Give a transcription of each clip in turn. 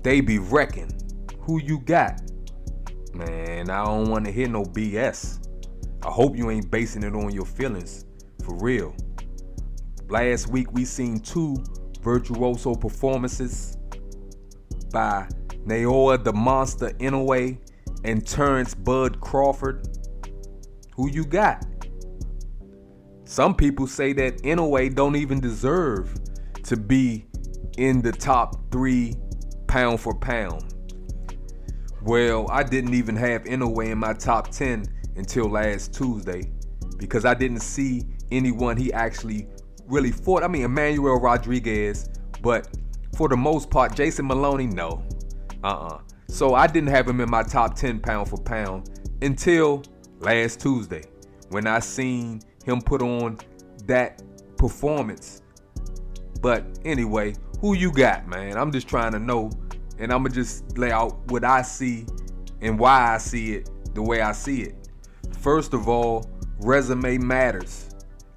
They be wrecking. Who you got? Man, I don't want to hear no BS. I hope you ain't basing it on your feelings. For real. Last week we seen 2 virtuoso performances by Naoya the Monster Inoue and Terrence Bud Crawford. Who you got? Some people say that Inoue don't even deserve to be in the top 3 pound for pound. Well, I didn't even have Inoue in my top 10 until last Tuesday because I didn't see anyone he actually really fought. I mean, Emmanuel Rodriguez, but for the most part, Jason Maloney, no. So I didn't have him in my top 10 pound for pound until last Tuesday when I seen him put on that performance. But anyway, who you got, man? I'm just trying to know, and I'm going to just lay out what I see and why I see it the way I see it. First of all, resume matters,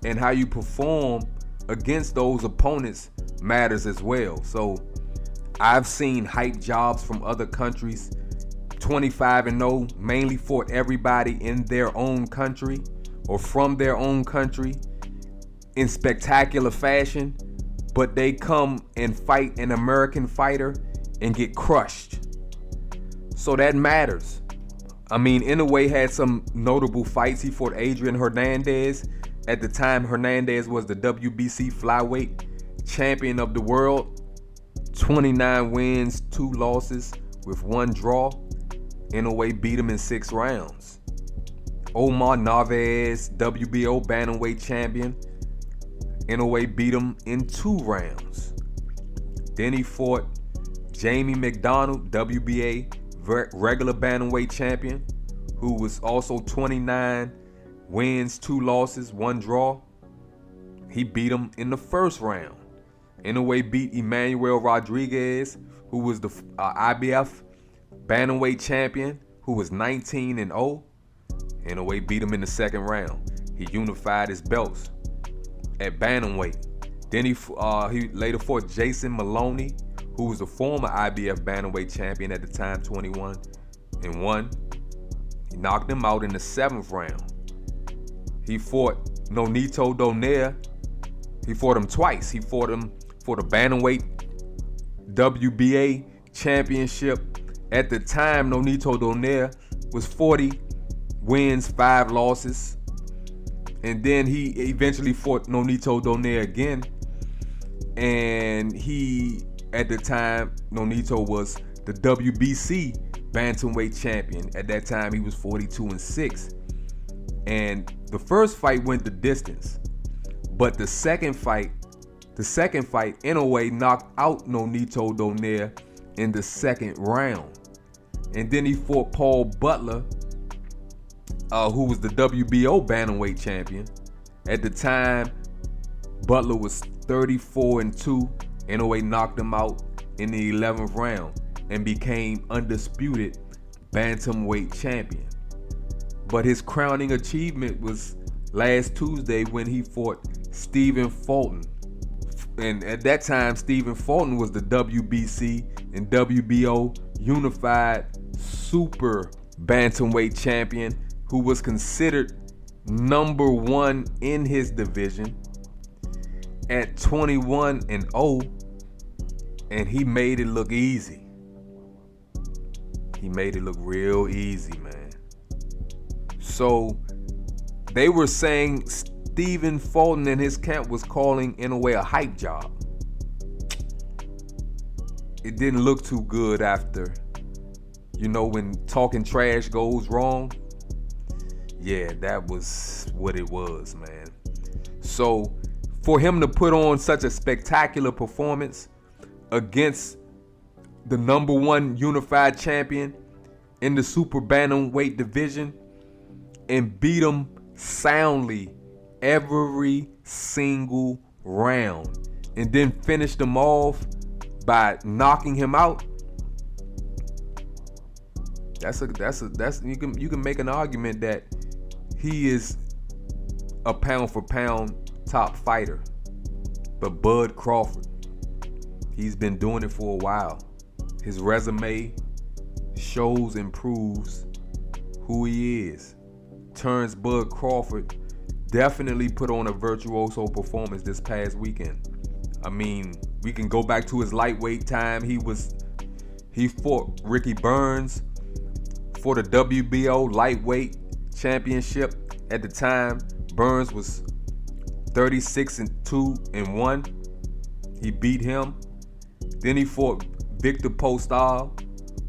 and how you perform against those opponents matters as well. So I've seen hype jobs from other countries, 25-0, mainly fought everybody in their own country or from their own country in spectacular fashion, but they come and fight an American fighter and get crushed. So that matters. I mean, Inoue had some notable fights. He fought Adrian Hernandez. At the time, Hernandez was the WBC flyweight champion of the world. 29 wins, 2 losses with 1 draw. Inoue beat him in 6 rounds. Omar Narvaez, WBO bantamweight champion. Inoue beat him in 2 rounds. Then he fought Jamie McDonald, WBA regular bantamweight champion, who was also 29 wins, 2 losses, 1 draw. He beat him in the 1st round. Inoue beat Emmanuel Rodriguez, who was the IBF bantamweight champion, who was 19-0. Inoue beat him in the 2nd round. He unified his belts at bantamweight. Then he later fought Jason Maloney, who was a former IBF bantamweight champion at the time, 21-1. He knocked him out in the 7th round. He fought Nonito Donaire. He fought him twice. He fought him for the bantamweight WBA championship. At the time, Nonito Donaire was 40 wins, 5 losses. And then he eventually fought Nonito Donaire again. And at the time, Nonito was the WBC bantamweight champion. At that time, he was 42-6. And the first fight went the distance. But the second fight, Inoue knocked out Nonito Donaire in the 2nd round. And then he fought Paul Butler, who was the WBO bantamweight champion. At the time, Butler was 34-2. Inoue knocked him out in the 11th round and became undisputed bantamweight champion. But his crowning achievement was last Tuesday when he fought Stephen Fulton. And at that time, Stephen Fulton was the WBC and WBO unified super bantamweight champion, who was considered number 1 in his division at 21-0, and he made it look easy. He made it look real easy, man. So they were saying Stephen Fulton and his camp was calling Inoue a hype job. It didn't look too good after, when talking trash goes wrong. Yeah, that was what it was, man. So for him to put on such a spectacular performance against the number 1 unified champion in the super bantamweight division and beat him soundly every single round and then finish him off by knocking him out, you can make an argument that he is a pound for pound top fighter. But Bud Crawford, he's been doing it for a while. His resume shows and proves who he is. Turns Bud Crawford definitely put on a virtuoso performance this past weekend. I mean, we can go back to his lightweight time. He fought Ricky Burns for the WBO lightweight championship. At the time, Burns was 36-2-1. He beat him. Then he fought Victor Postol,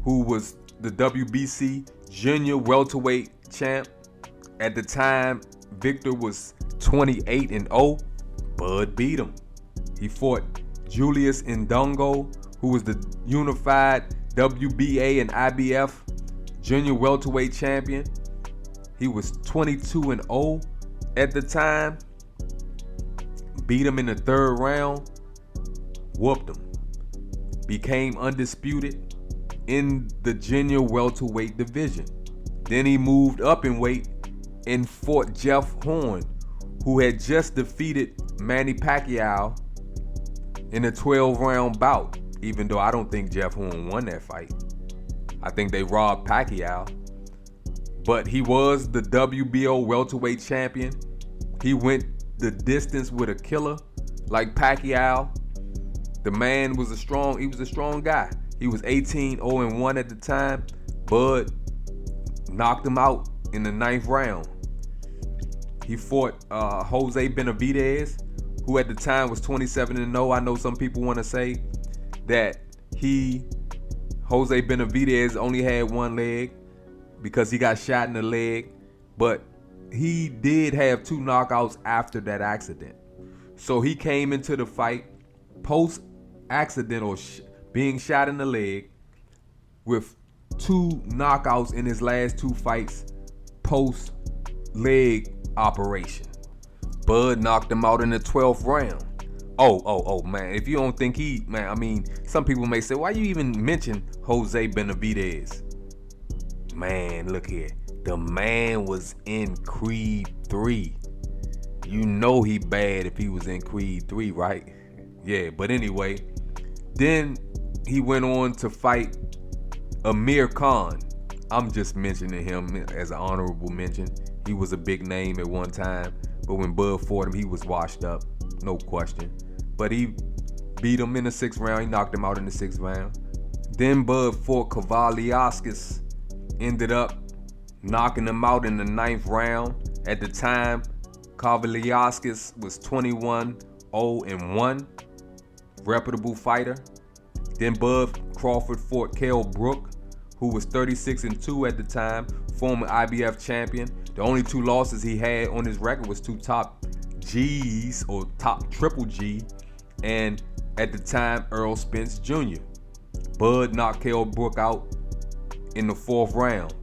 who was the WBC junior welterweight champ. At the time, Victor was 28-0. Bud beat him. He fought Julius Indongo, who was the unified WBA and IBF junior welterweight champion. He was 22-0 at the time. Beat him in the third round. Whooped him. Became undisputed in the junior welterweight division. Then he moved up in weight and fought Jeff Horn, who had just defeated Manny Pacquiao in a 12-round bout, even though I don't think Jeff Horn won that fight. I think they robbed Pacquiao. But he was the WBO welterweight champion. He went the distance with a killer like Pacquiao. The man was a strong guy. He was 18-0-1 at the time. Bud knocked him out in the 9th round. He fought Jose Benavidez, who at the time was 27-0. I know some people want to say that Jose Benavidez only had one leg because he got shot in the leg, but he did have 2 knockouts after that accident. So he came into the fight post-accident or being shot in the leg with 2 knockouts in his last 2 fights post-leg operation. Bud knocked him out in the 12th round. Oh, man. If you don't think some people may say, why you even mention Jose Benavidez? Man, look here. The man was in Creed 3. You know he bad if he was in Creed 3, right? Yeah, but anyway. Then he went on to fight Amir Khan. I'm just mentioning him as an honorable mention. He was a big name at one time, but when Bud fought him, he was washed up, no question. But he beat him in the 6th round. He knocked him out in the 6th round. Then Bud fought Kavaliauskas, ended up knocking him out in the 9th round. At the time, Kavaliauskas was 21-0-1, reputable fighter. Then Bud Crawford fought Kell Brook, who was 36-2 at the time, former IBF champion. The only 2 losses he had on his record was 2 top G's or top triple G, and at the time Earl Spence Jr. Bud knocked Kell Brook out in the 4th round.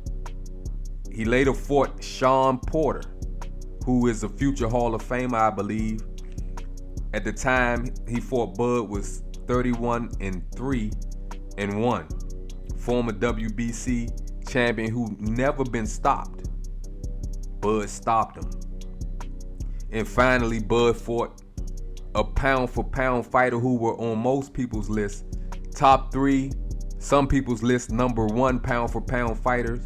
He later fought Sean Porter, who is a future Hall of Famer, I believe. At the time he fought Bud was 31-3-1, former WBC champion who never been stopped. Bud stopped him. And finally, Bud fought a pound-for-pound fighter who were on most people's list, top 3, some people's list number 1 pound-for-pound fighters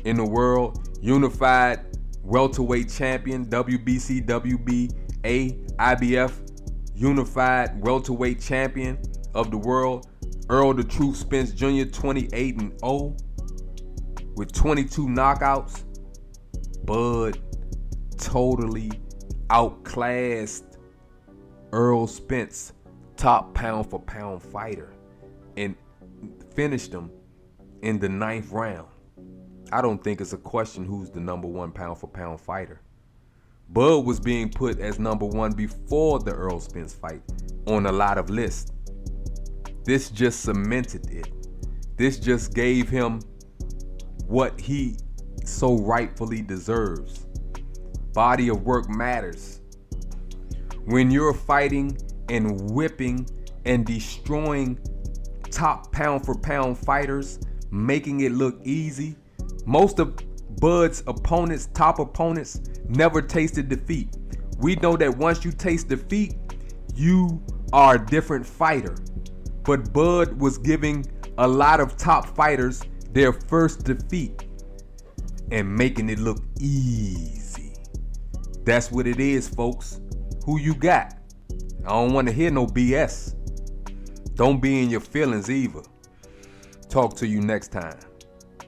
in the world, unified welterweight champion, WBC, WBA, IBF, unified welterweight champion of the world, Earl the Truth Spence Jr., 28-0 with 22 knockouts. Bud totally outclassed Earl Spence, top pound-for-pound fighter, and finished him in the 9th round. I don't think it's a question who's the number 1 pound-for-pound fighter. Bud was being put as number 1 before the Earl Spence fight on a lot of lists. This just cemented it. This just gave him what he so rightfully deserves. Body of work matters. When you're fighting and whipping and destroying top pound-for-pound fighters, making it look easy, most of Bud's opponents, top opponents, never tasted defeat. We know that once you taste defeat, you are a different fighter. But Bud was giving a lot of top fighters their first defeat and making it look easy. That's what it is, folks. Who you got? I don't want to hear no BS. Don't be in your feelings either. Talk to you next time.